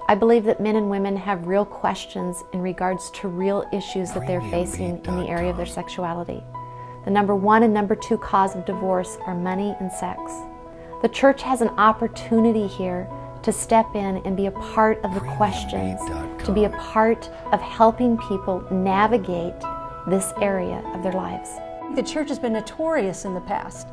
I believe that men and women have real questions in regards to real issues that they're facing in the area of their sexuality. The number one and number two cause of divorce are money and sex. The church has an opportunity here to step in and be a part of the questions, to be a part of helping people navigate this area of their lives. The church has been notorious in the past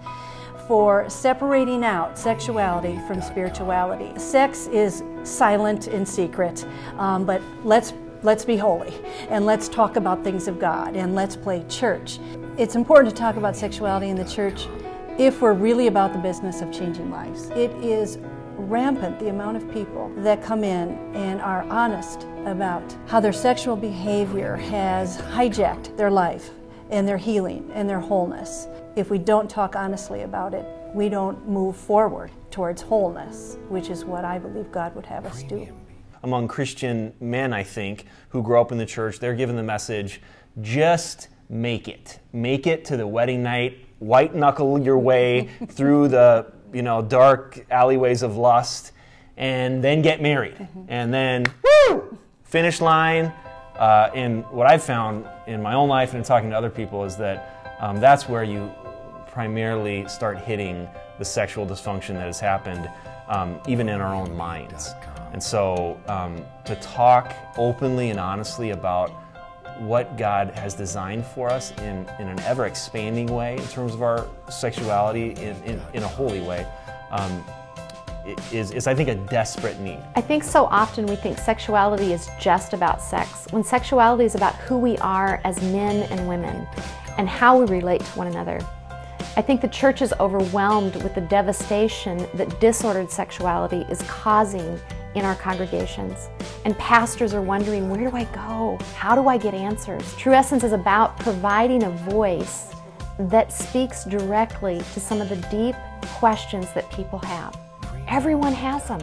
for separating out sexuality from spirituality. Sex is silent and secret, but let's be holy, and let's talk about things of God, and let's play church. It's important to talk about sexuality in the church if we're really about the business of changing lives. It is rampant, the amount of people that come in and are honest about how their sexual behavior has hijacked their life and their healing and their wholeness. If we don't talk honestly about it, we don't move forward towards wholeness, which is what I believe God would have us do. Among Christian men, I think, who grow up in the church, they're given the message, just make it. Make it to the wedding night, white knuckle your way through the dark alleyways of lust, and then get married. And then, woo, finish line. And what I've found in my own life and in talking to other people is that that's where you primarily start hitting the sexual dysfunction that has happened even in our own minds. And so to talk openly and honestly about what God has designed for us in an ever-expanding way in terms of our sexuality in a holy way is, I think, a desperate need. I think so often we think sexuality is just about sex, when sexuality is about who we are as men and women and how we relate to one another. I think the church is overwhelmed with the devastation that disordered sexuality is causing in our congregations. And pastors are wondering, where do I go? How do I get answers? True Essence is about providing a voice that speaks directly to some of the deep questions that people have. Everyone has them.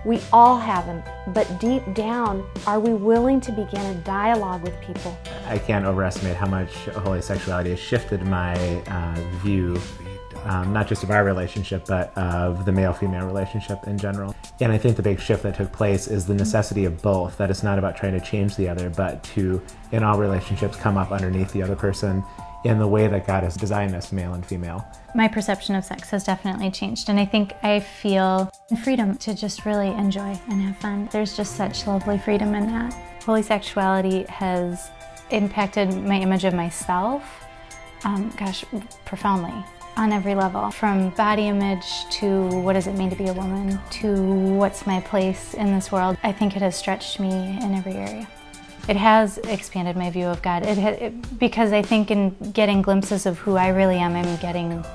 We all have them. But deep down, are we willing to begin a dialogue with people? I can't overestimate how much holy sexuality has shifted my view, not just of our relationship, but of the male-female relationship in general. And I think the big shift that took place is the necessity of both, that it's not about trying to change the other, but to, in all relationships, come up underneath the other person in the way that God has designed us, male and female. My perception of sex has definitely changed, and I think I feel freedom to just really enjoy and have fun. There's just such lovely freedom in that. Holy sexuality has impacted my image of myself, profoundly, on every level. From body image to what does it mean to be a woman, to what's my place in this world. I think it has stretched me in every area. It has expanded my view of God, because I think in getting glimpses of who I really am, I'm getting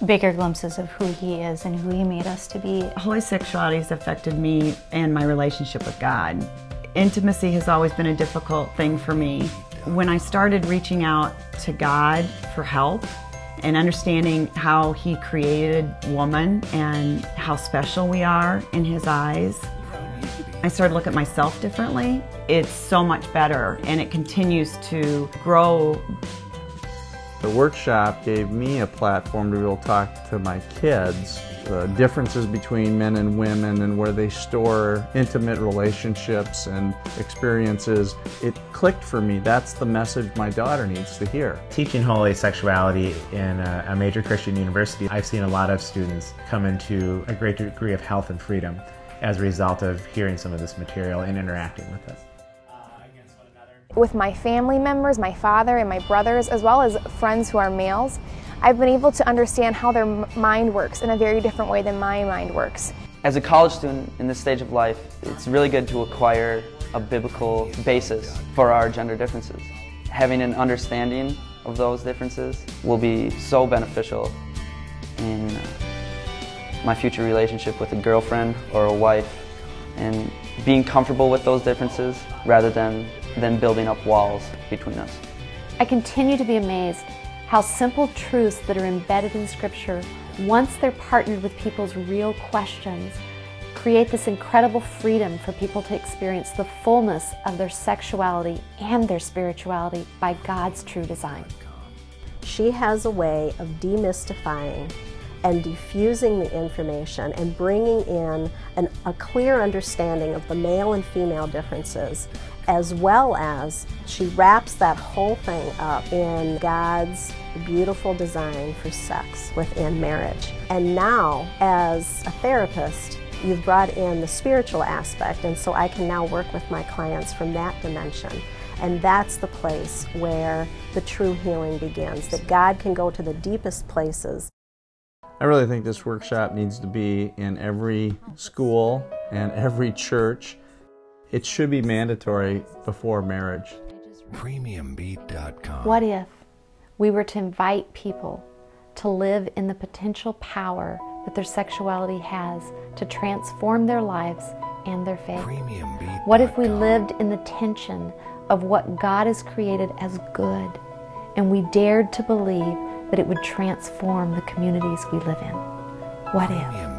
bigger glimpses of who He is and who He made us to be. Holy sexuality has affected me and my relationship with God. Intimacy has always been a difficult thing for me. When I started reaching out to God for help and understanding how He created woman and how special we are in His eyes, I started to look at myself differently. It's so much better, and it continues to grow. The workshop gave me a platform to be able to talk to my kids, the differences between men and women and where they store intimate relationships and experiences. It clicked for me. That's the message my daughter needs to hear. Teaching holy sexuality in a major Christian university, I've seen a lot of students come into a great degree of health and freedom as a result of hearing some of this material and interacting with it. With my family members, my father and my brothers, as well as friends who are males, I've been able to understand how their mind works in a very different way than my mind works. As a college student in this stage of life, it's really good to acquire a biblical basis for our gender differences. Having an understanding of those differences will be so beneficial in my future relationship with a girlfriend or a wife, and being comfortable with those differences rather than building up walls between us. I continue to be amazed how simple truths that are embedded in Scripture, once they're partnered with people's real questions, create this incredible freedom for people to experience the fullness of their sexuality and their spirituality by God's true design. She has a way of demystifying and diffusing the information and bringing in a clear understanding of the male and female differences, as well as she wraps that whole thing up in God's beautiful design for sex within marriage. And now, as a therapist, you've brought in the spiritual aspect, and so I can now work with my clients from that dimension. And that's the place where the true healing begins, that God can go to the deepest places. I really think this workshop needs to be in every school and every church. It should be mandatory before marriage. PremiumBeat.com. What if we were to invite people to live in the potential power that their sexuality has to transform their lives and their faith? What if we lived in the tension of what God has created as good, and we dared to believe that it would transform the communities we live in? What if?